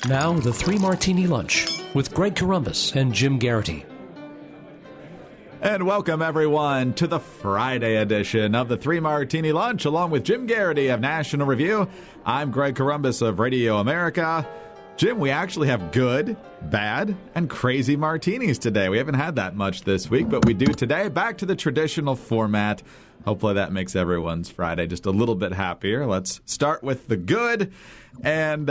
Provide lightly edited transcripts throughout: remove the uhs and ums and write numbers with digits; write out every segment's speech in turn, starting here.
Now, the Three Martini Lunch with Greg Corombos and Jim Garrity. And welcome, everyone, to the Friday edition of the Three Martini Lunch, along with Jim Garrity of National Review. I'm Greg Corombos of Radio America. Jim, we actually have good, bad, and crazy martinis today. We haven't had that much this week, but we do today. Back to the traditional format. Hopefully that makes everyone's Friday just a little bit happier. Let's start with the good and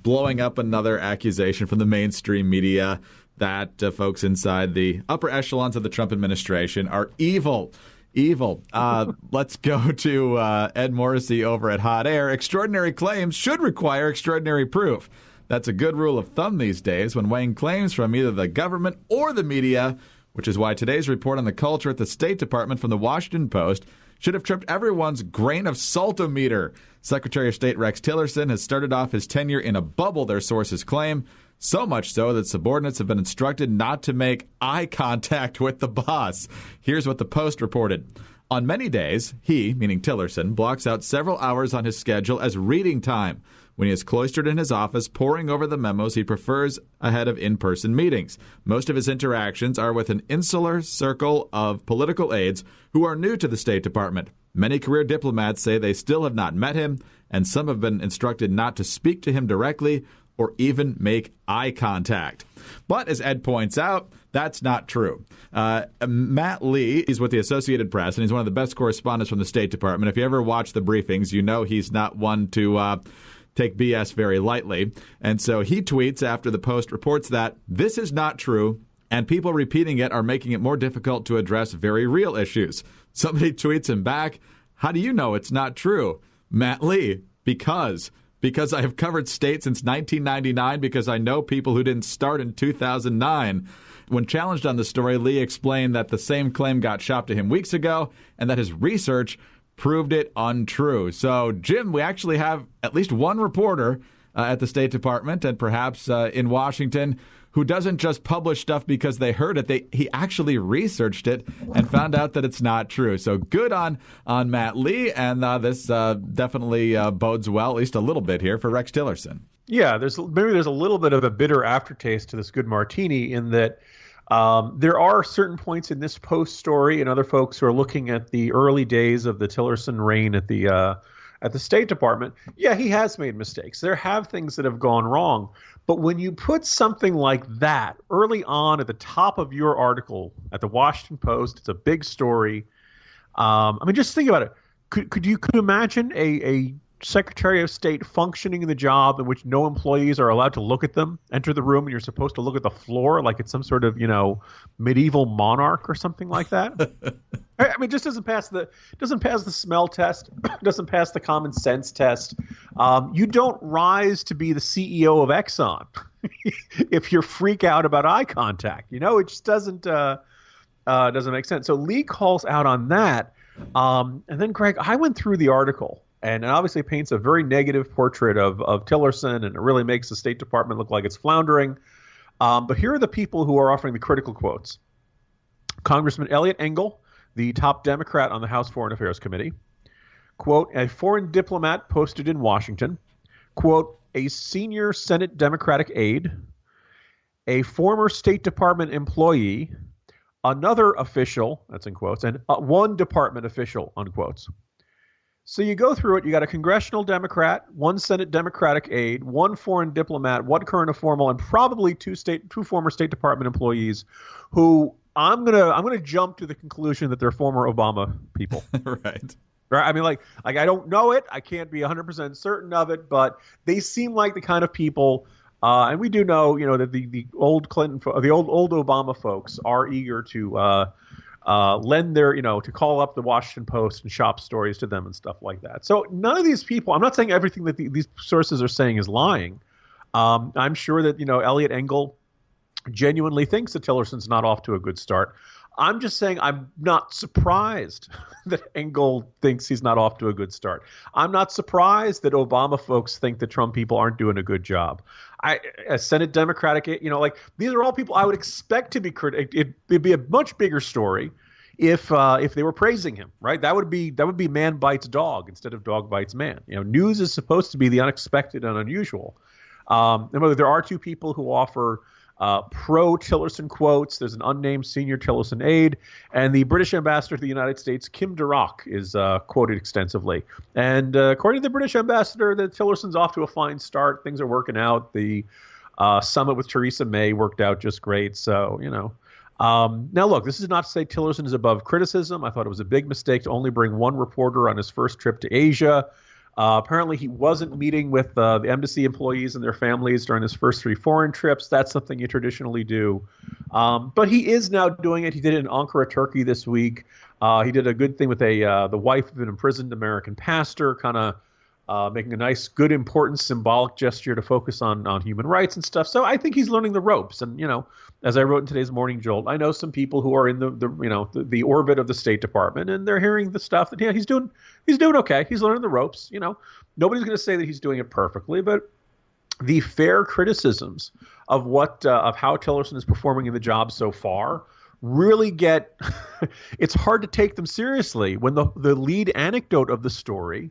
blowing up another accusation from the mainstream media that folks inside the upper echelons of the Trump administration are evil. Let's go to Ed Morrissey over at Hot Air. Extraordinary claims should require extraordinary proof. That's a good rule of thumb these days when weighing claims from either the government or the media, which is why today's report on the culture at the State Department from the Washington Post should have tripped everyone's grain of saltometer. Secretary of State Rex Tillerson has started off his tenure in a bubble, their sources claim. So much so that subordinates have been instructed not to make eye contact with the boss. Here's what the Post reported. On many days, he, meaning Tillerson, blocks out several hours on his schedule as reading time when he is cloistered in his office poring over the memos he prefers ahead of in-person meetings. Most of his interactions are with an insular circle of political aides who are new to the State Department. Many career diplomats say they still have not met him, and some have been instructed not to speak to him directly or even make eye contact. But as Ed points out, that's not true. Matt Lee is with the Associated Press, and he's one of the best correspondents from the State Department. If you ever watch the briefings, you know he's not one to take BS very lightly. And so he tweets after the Post reports that this is not true, and people repeating it are making it more difficult to address very real issues. Somebody tweets him back, how do you know it's not true? Matt Lee, because I have covered state since 1999 because I know people who didn't start in 2009. When challenged on the story, Lee explained that the same claim got shot to him weeks ago and that his research proved it untrue. So, Jim, we actually have at least one reporter at the State Department and perhaps in Washington who doesn't just publish stuff because they heard it. He actually researched it and found out that it's not true. So good on Matt Lee, and this definitely bodes well, at least a little bit here, for Rex Tillerson. Yeah, there's a little bit of a bitter aftertaste to this good martini in that there are certain points in this Post story and other folks who are looking at the early days of the Tillerson reign at the State Department. Yeah, he has made mistakes. There have things that have gone wrong. But when you put something like that early on at the top of your article at the Washington Post, it's a big story. I mean, just think about it. Could you imagine a Secretary of State functioning in the job in which no employees are allowed to look at them, enter the room, and you're supposed to look at the floor like it's some sort of, medieval monarch or something like that? I mean, it just doesn't pass the smell test, doesn't pass the common sense test. You don't rise to be the CEO of Exxon if you freak out about eye contact. It just doesn't make sense. So Lee calls out on that. And then, Greg, I went through the article. And it obviously paints a very negative portrait of Tillerson, and it really makes the State Department look like it's floundering. But here are the people who are offering the critical quotes. Congressman Eliot Engel, the top Democrat on the House Foreign Affairs Committee. Quote, a foreign diplomat posted in Washington. Quote, a senior Senate Democratic aide. A former State Department employee. Another official, that's in quotes, and one department official, unquotes. So you go through it. You got a congressional Democrat, one Senate Democratic aide, one foreign diplomat, one current informal, and probably two former State Department employees, who I'm gonna jump to the conclusion that they're former Obama people. Right. I mean, like I don't know it. I can't be 100% certain of it, but they seem like the kind of people. And we do know, that the old Clinton, the old Obama folks are eager to. Lend their, to call up the Washington Post and shop stories to them and stuff like that. So none of these people, I'm not saying everything that these sources are saying is lying. I'm sure that, Eliot Engel genuinely thinks that Tillerson's not off to a good start. I'm just saying I'm not surprised that Engel thinks he's not off to a good start. I'm not surprised that Obama folks think that Trump people aren't doing a good job. A Senate Democratic, these are all people I would expect to be critical. It'd be a much bigger story if they were praising him, right? That would be man bites dog instead of dog bites man. News is supposed to be the unexpected and unusual. And there are two people who offer pro-Tillerson quotes. There's an unnamed senior Tillerson aide, and the British ambassador to the United States, Kim Durock, is quoted extensively. And according to the British ambassador, that Tillerson's off to a fine start. Things are working out. The summit with Theresa May worked out just great. So, now, look, this is not to say Tillerson is above criticism. I thought it was a big mistake to only bring one reporter on his first trip to Asia. Apparently, he wasn't meeting with the embassy employees and their families during his first 3 foreign trips. That's something you traditionally do. But he is now doing it. He did it in Ankara, Turkey this week. He did a good thing with the wife of an imprisoned American pastor, kind of making a nice, good, important, symbolic gesture to focus on human rights and stuff. So I think he's learning the ropes. And, as I wrote in today's Morning Jolt, I know some people who are in the orbit of the State Department, and they're hearing the stuff that he's doing okay. He's learning the ropes. Nobody's going to say that he's doing it perfectly, but the fair criticisms of of how Tillerson is performing in the job so far really get it's hard to take them seriously when the lead anecdote of the story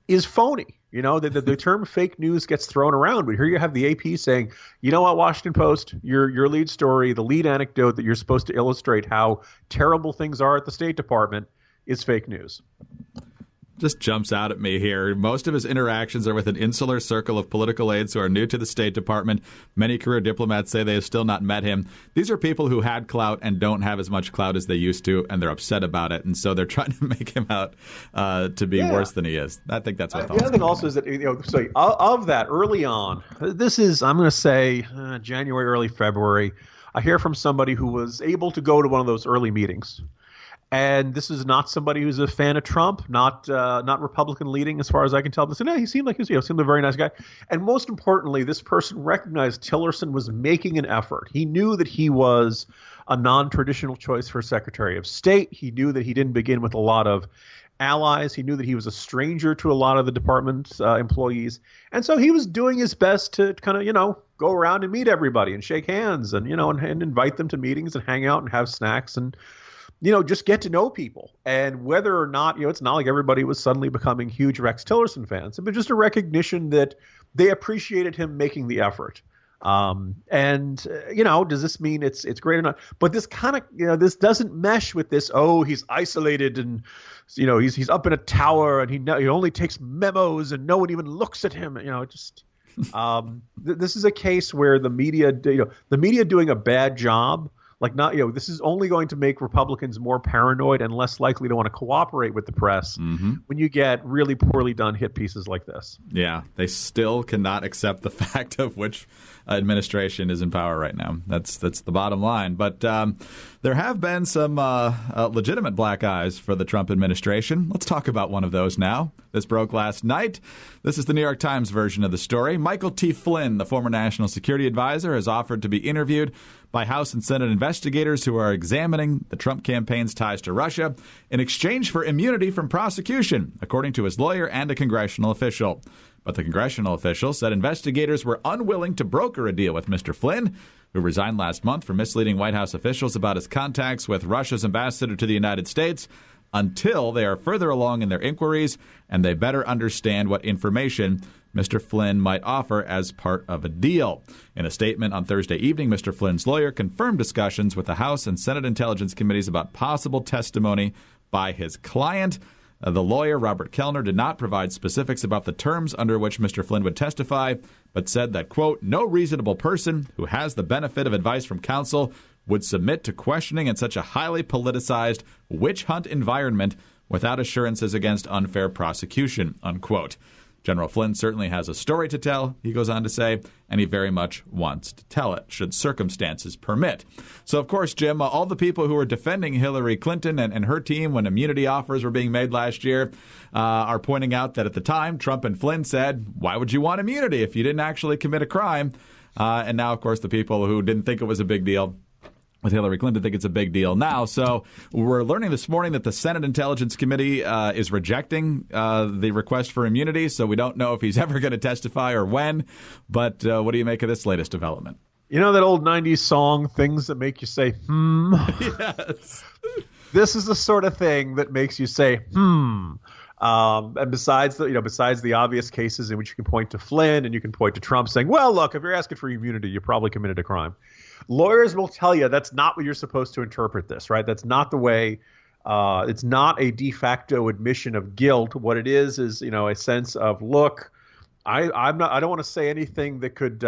is phony. The term fake news gets thrown around, but here you have the AP saying, you know what, Washington Post, your lead story, the lead anecdote that you're supposed to illustrate how terrible things are at the State Department is fake news. Just jumps out at me here. Most of his interactions are with an insular circle of political aides who are new to the State Department. Many career diplomats say they have still not met him. These are people who had clout and don't have as much clout as they used to, and they're upset about it. And so they're trying to make him out to be worse than he is. I think that's what the other thing also is that, so of that early on, this is, I'm going to say January, early February, I hear from somebody who was able to go to one of those early meetings. And this is not somebody who's a fan of Trump, not Republican leading, as far as I can tell. But he seemed like seemed a very nice guy. And most importantly, this person recognized Tillerson was making an effort. He knew that he was a non-traditional choice for Secretary of State. He knew that he didn't begin with a lot of allies. He knew that he was a stranger to a lot of the department's employees. And so he was doing his best to kind of, go around and meet everybody and shake hands and, and invite them to meetings and hang out and have snacks and just get to know people. And whether or not, it's not like everybody was suddenly becoming huge Rex Tillerson fans, but just a recognition that they appreciated him making the effort. Does this mean it's great or not? But this kind of, this doesn't mesh with this, he's isolated and, he's up in a tower and he only takes memos and no one even looks at him. This is a case where the media doing a bad job. This is only going to make Republicans more paranoid and less likely to want to cooperate with the press when you get really poorly done hit pieces like this. Yeah, they still cannot accept the fact of which administration is in power right now. That's the bottom line. But there have been some legitimate black eyes for the Trump administration. Let's talk about one of those now. This broke last night. This is the New York Times version of the story. Michael T. Flynn, the former national security advisor, has offered to be interviewed by House and Senate investigators who are examining the Trump campaign's ties to Russia in exchange for immunity from prosecution, according to his lawyer and a congressional official. But the congressional official said investigators were unwilling to broker a deal with Mr. Flynn, who resigned last month for misleading White House officials about his contacts with Russia's ambassador to the United States, until they are further along in their inquiries and they better understand what information Mr. Flynn might offer as part of a deal. In a statement on Thursday evening, Mr. Flynn's lawyer confirmed discussions with the House and Senate Intelligence Committees about possible testimony by his client. The lawyer, Robert Kellner, did not provide specifics about the terms under which Mr. Flynn would testify, but said that, quote, no reasonable person who has the benefit of advice from counsel would submit to questioning in such a highly politicized witch hunt environment without assurances against unfair prosecution, unquote. General Flynn certainly has a story to tell, he goes on to say, and he very much wants to tell it, should circumstances permit. So, of course, Jim, all the people who were defending Hillary Clinton and her team when immunity offers were being made last year are pointing out that at the time, Trump and Flynn said, why would you want immunity if you didn't actually commit a crime? And now, of course, the people who didn't think it was a big deal with Hillary Clinton think it's a big deal now. So we're learning this morning that the Senate Intelligence Committee is rejecting the request for immunity. So we don't know if he's ever going to testify or when. But what do you make of this latest development? You know that old 90s song, Things That Make You Say, Yes. This is the sort of thing that makes you say, And besides the obvious cases in which you can point to Flynn and you can point to Trump saying, well, look, if you're asking for immunity, you probably committed a crime. Lawyers will tell you that's not what you're supposed to interpret this, right? That's not the way. It's not a de facto admission of guilt. What it is, a sense of, look, I don't want to say anything that could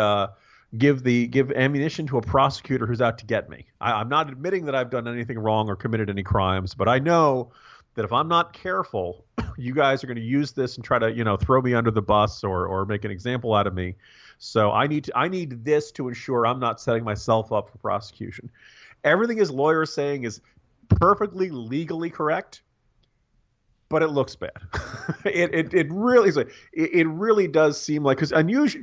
give ammunition to a prosecutor who's out to get me. I'm not admitting that I've done anything wrong or committed any crimes, but I know that if I'm not careful, you guys are going to use this and try to, throw me under the bus or make an example out of me. So I need this to ensure I'm not setting myself up for prosecution. Everything his lawyer is saying is perfectly legally correct, but it looks bad. It really does seem like, because unusual,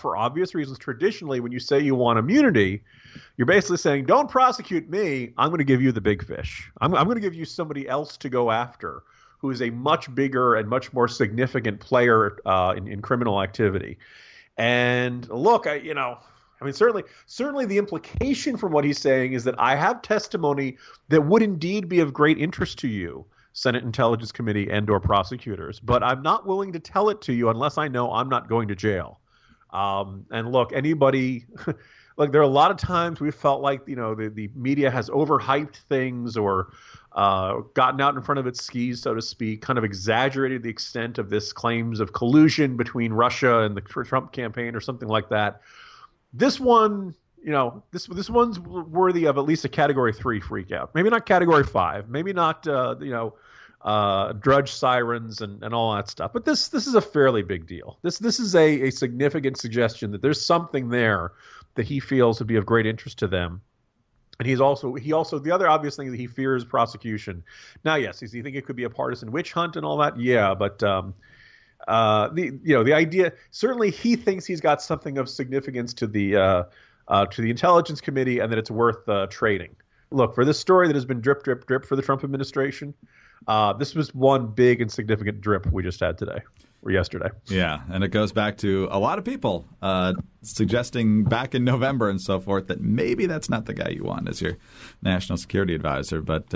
for obvious reasons, traditionally when you say you want immunity, you're basically saying, don't prosecute me. I'm going to give you the big fish. I'm going to give you somebody else to go after who is a much bigger and much more significant player in criminal activity. And look, certainly the implication from what he's saying is that I have testimony that would indeed be of great interest to you, Senate Intelligence Committee and or prosecutors, but I'm not willing to tell it to you unless I know I'm not going to jail. And look, anybody, look, there are a lot of times we felt like, the media has overhyped things or gotten out in front of its skis, so to speak, kind of exaggerated the extent of this claims of collusion between Russia and the Trump campaign or something like that. This one, this one's worthy of at least a Category 3 freak out. Maybe not Category 5. Maybe not, drudge sirens and all that stuff. But this is a fairly big deal. This is a significant suggestion that there's something there that he feels would be of great interest to them. And he also the other obvious thing that he fears prosecution. Now, yes, does he think it could be a partisan witch hunt and all that? Yeah, but the idea, certainly he thinks he's got something of significance to the Intelligence Committee and that it's worth trading. Look, for this story that has been drip, drip, drip for the Trump administration, this was one big and significant drip we just had today. Or yesterday. Yeah, and it goes back to a lot of people suggesting back in November and so forth that maybe that's not the guy you want as your national security advisor. But,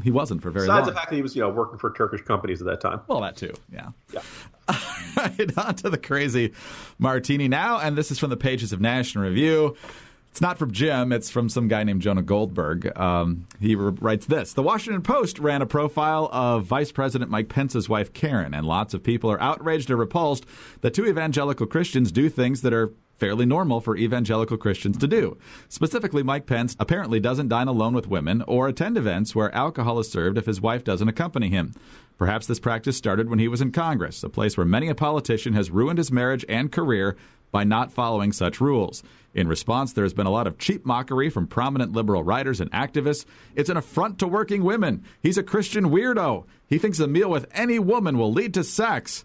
he wasn't for very long. Besides the fact that he was working for Turkish companies at that time. Well, that too, yeah. Right, on to the crazy Martini now, and this is from the pages of National Review. It's not from Jim. It's from some guy named Jonah Goldberg. He writes this. The Washington Post ran a profile of Vice President Mike Pence's wife, Karen, and lots of people are outraged or repulsed that two evangelical Christians do things that are fairly normal for evangelical Christians to do. Specifically, Mike Pence apparently doesn't dine alone with women or attend events where alcohol is served if his wife doesn't accompany him. Perhaps this practice started when he was in Congress, a place where many a politician has ruined his marriage and career by not following such rules. In response, there has been a lot of cheap mockery from prominent liberal writers and activists. It's an affront to working women. He's a Christian weirdo. He thinks a meal with any woman will lead to sex.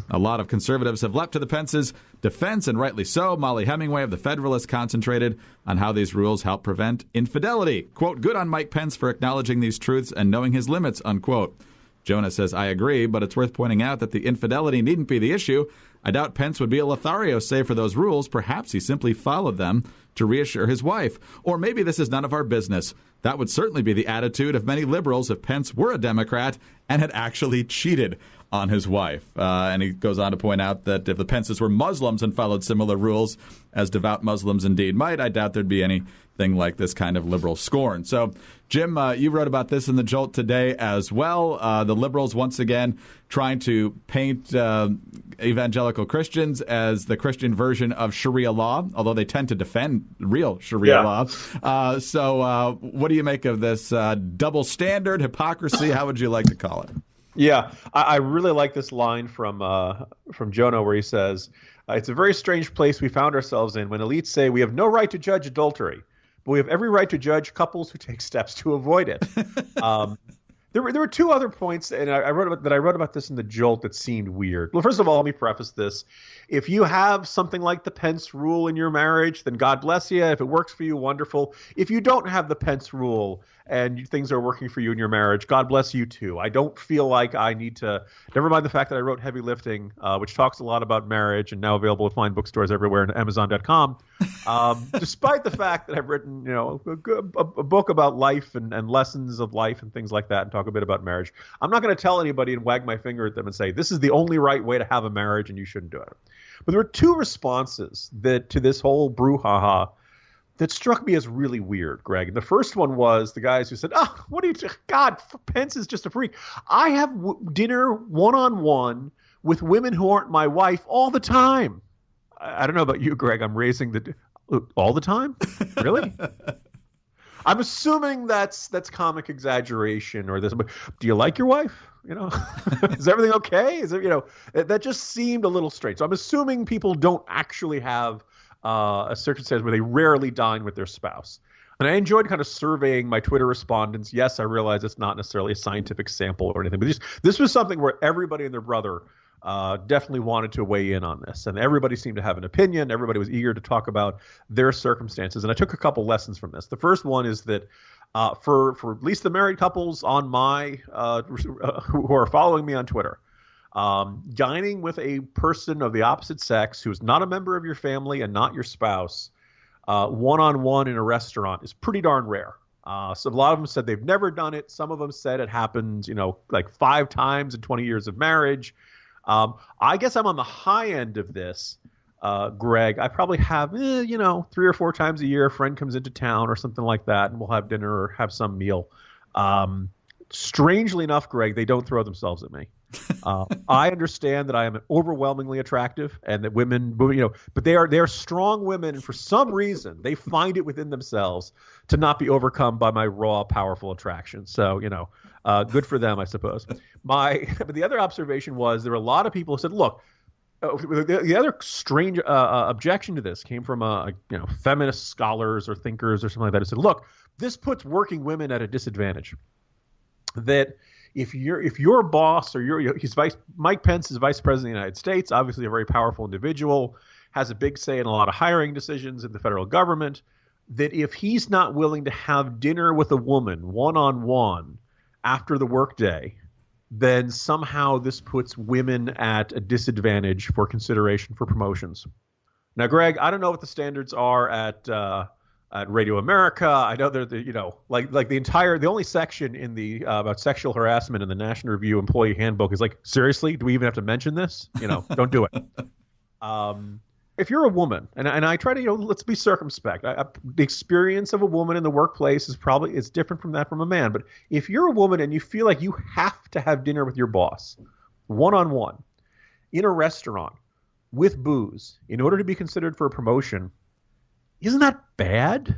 A lot of conservatives have leapt to the Pence's defense, and rightly so. Molly Hemingway of The Federalist concentrated on how these rules help prevent infidelity. Quote, good on Mike Pence for acknowledging these truths and knowing his limits, unquote. Jonah says, I agree, but it's worth pointing out that the infidelity needn't be the issue. I doubt Pence would be a Lothario save for those rules. Perhaps he simply followed them to reassure his wife. Or maybe this is none of our business. That would certainly be the attitude of many liberals if Pence were a Democrat and had actually cheated on his wife. And he goes on to point out that if the Pences were Muslims and followed similar rules, as devout Muslims indeed might, I doubt there'd be anything like this kind of liberal scorn. So, Jim, you wrote about this in the Jolt today as well. The liberals, once again, trying to paint evangelical Christians as the Christian version of Sharia law, although they tend to defend real Sharia law. So what do you make of this double standard, hypocrisy? How would you like to call it? Yeah, I really like this line from Jonah where he says, it's a very strange place we found ourselves in when elites say we have no right to judge adultery, but we have every right to judge couples who take steps to avoid it. There were two other points, and I wrote about this in the Jolt that seemed weird. Well, first of all, let me preface this. If you have something like the Pence rule in your marriage, then God bless you. If it works for you, wonderful. If you don't have the Pence rule and things are working for you in your marriage, God bless you too. I don't feel like I need to, never mind the fact that I wrote Heavy Lifting, which talks a lot about marriage and now available at fine bookstores everywhere and Amazon.com. Despite the fact that I've written, a book about life and lessons of life and things like that, and talk a bit about marriage, I'm not going to tell anybody and wag my finger at them and say, this is the only right way to have a marriage and you shouldn't do it. But there were two responses to this whole brouhaha that struck me as really weird, Greg. And the first one was the guys who said, "Oh, what are you? God, Pence is just a freak. I have dinner one-on-one with women who aren't my wife all the time." I don't know about you, Greg. I'm raising all the time. Really? I'm assuming that's comic exaggeration or this. Do you like your wife? Is everything okay? Is it that just seemed a little strange. So I'm assuming people don't actually have a circumstance where they rarely dine with their spouse. And I enjoyed kind of surveying my Twitter respondents. Yes, I realize it's not necessarily a scientific sample or anything, but this was something where everybody and their brother definitely wanted to weigh in on this. And everybody seemed to have an opinion. Everybody was eager to talk about their circumstances. And I took a couple lessons from this. The first one is that for at least the married couples on who are following me on Twitter, dining with a person of the opposite sex who's not a member of your family and not your spouse, one-on-one in a restaurant is pretty darn rare. So a lot of them said they've never done it. Some of them said it happened, like 5 times in 20 years of marriage. I guess I'm on the high end of this, Greg. I probably have, 3 or 4 times a year, a friend comes into town or something like that, and we'll have dinner or have some meal. Strangely enough, Greg, they don't throw themselves at me. I understand that I am overwhelmingly attractive and that women, but they are strong women. And for some reason, they find it within themselves to not be overcome by my raw, powerful attraction. So, good for them, I suppose. But the other observation was there were a lot of people who said, look, the other strange objection to this came from feminist scholars or thinkers or something like that who said, look, this puts working women at a disadvantage. That if your boss or Mike Pence is vice president of the United States, obviously a very powerful individual, has a big say in a lot of hiring decisions in the federal government, that if he's not willing to have dinner with a woman one-on-one after the workday, then somehow this puts women at a disadvantage for consideration for promotions. Now, Greg, I don't know what the standards are at Radio America. I know they're the only section in the about sexual harassment in the National Review Employee Handbook is like, seriously, do we even have to mention this? Don't do it. If you're a woman, and I try to, let's be circumspect. The experience of a woman in the workplace is different from that from a man. But if you're a woman and you feel like you have to have dinner with your boss, one-on-one, in a restaurant, with booze, in order to be considered for a promotion, isn't that bad?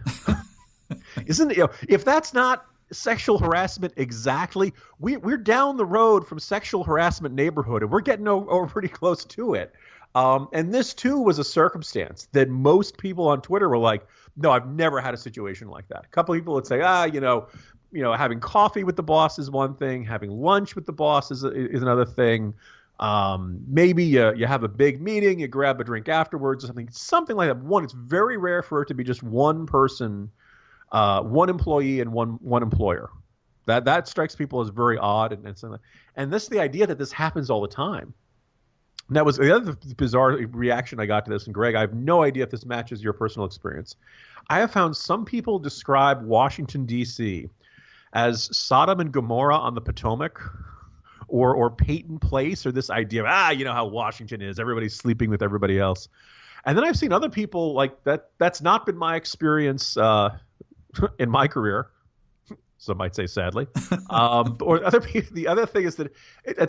If that's not sexual harassment exactly, we're down the road from sexual harassment neighborhood, and we're getting over pretty close to it. And this too was a circumstance that most people on Twitter were like, no, I've never had a situation like that. A couple of people would say, having coffee with the boss is one thing, having lunch with the boss is another thing. Maybe you have a big meeting, you grab a drink afterwards or something like that. One, it's very rare for it to be just one person, one employee and one employer. That strikes people as very odd. And this is the idea that this happens all the time. And that was the other bizarre reaction I got to this. And Greg, I have no idea if this matches your personal experience. I have found some people describe Washington, D.C. as Sodom and Gomorrah on the Potomac, or Peyton Place, or this idea of, how Washington is. Everybody's sleeping with everybody else. And then I've seen other people like that. That's not been my experience in my career. Some might say sadly. Or the other thing is that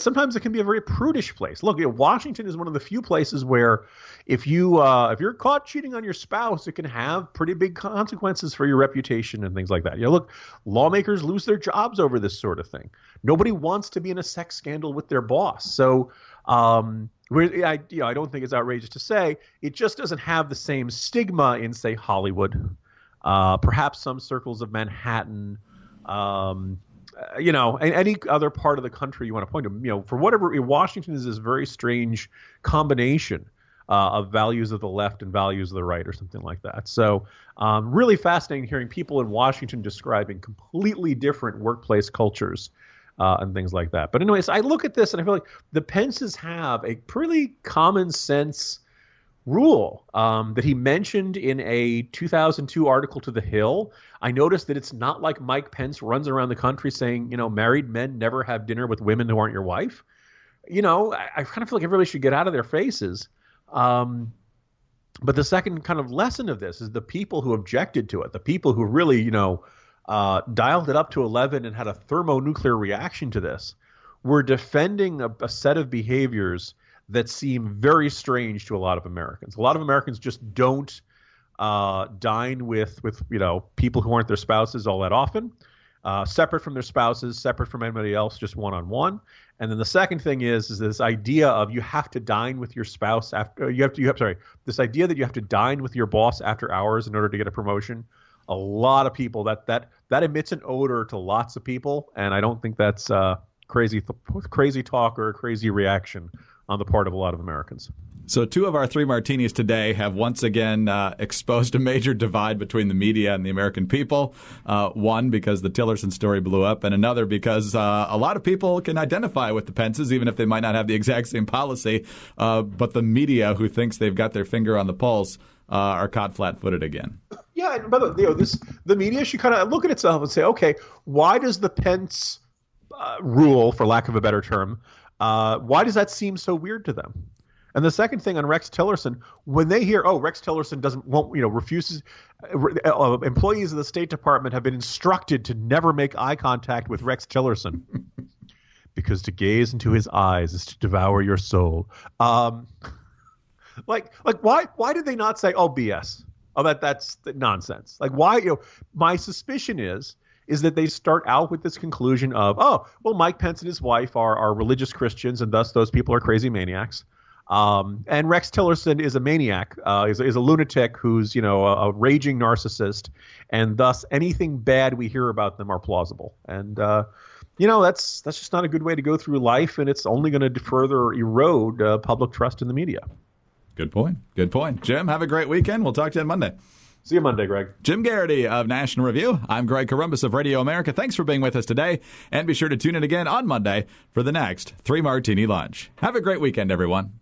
sometimes it can be a very prudish place. Look, Washington is one of the few places where if you're caught cheating on your spouse, it can have pretty big consequences for your reputation and things like that. Look, lawmakers lose their jobs over this sort of thing. Nobody wants to be in a sex scandal with their boss. So I don't think it's outrageous to say it just doesn't have the same stigma in, say, Hollywood, perhaps some circles of Manhattan. Any other part of the country you want to point to, for whatever, Washington is this very strange combination of values of the left and values of the right or something like that. So really fascinating hearing people in Washington describing completely different workplace cultures and things like that. But anyways, I look at this and I feel like the Pences have a pretty common sense rule that he mentioned in a 2002 article to The Hill. I noticed that it's not like Mike Pence runs around the country saying, married men never have dinner with women who aren't your wife. I kind of feel like everybody should get out of their faces. But the second kind of lesson of this is the people who objected to it, the people who really, dialed it up to 11 and had a thermonuclear reaction to this, were defending a set of behaviors that seem very strange to a lot of Americans. A lot of Americans just don't dine with people who aren't their spouses all that often, separate from their spouses, separate from anybody else, just one-on-one. And then the second thing is this idea of you have to dine with your spouse after this idea that you have to dine with your boss after hours in order to get a promotion. A lot of people that emits an odor to lots of people, and I don't think that's crazy talk or a crazy reaction on the part of a lot of Americans. So 2 of our 3 martinis today have once again exposed a major divide between the media and the American people. One, because the Tillerson story blew up, and another because a lot of people can identify with the Pences, even if they might not have the exact same policy. But the media, who thinks they've got their finger on the pulse, are caught flat-footed again. Yeah, and by the way, the media should kind of look at itself and say, okay, why does the Pence rule, for lack of a better term, why does that seem so weird to them? And the second thing on Rex Tillerson, when they hear, Rex Tillerson refuses, employees of the State Department have been instructed to never make eye contact with Rex Tillerson because to gaze into his eyes is to devour your soul. Why did they not say, BS? That's nonsense. Why? My suspicion is that they start out with this conclusion of, Mike Pence and his wife are religious Christians, and thus those people are crazy maniacs. And Rex Tillerson is a maniac, is a lunatic who's, a raging narcissist, and thus anything bad we hear about them are plausible. And, that's just not a good way to go through life, and it's only going to further erode public trust in the media. Good point. Good point. Jim, have a great weekend. We'll talk to you on Monday. See you Monday, Greg. Jim Garrity of National Review. I'm Greg Columbus of Radio America. Thanks for being with us today. And be sure to tune in again on Monday for the next 3 Martini Lunch. Have a great weekend, everyone.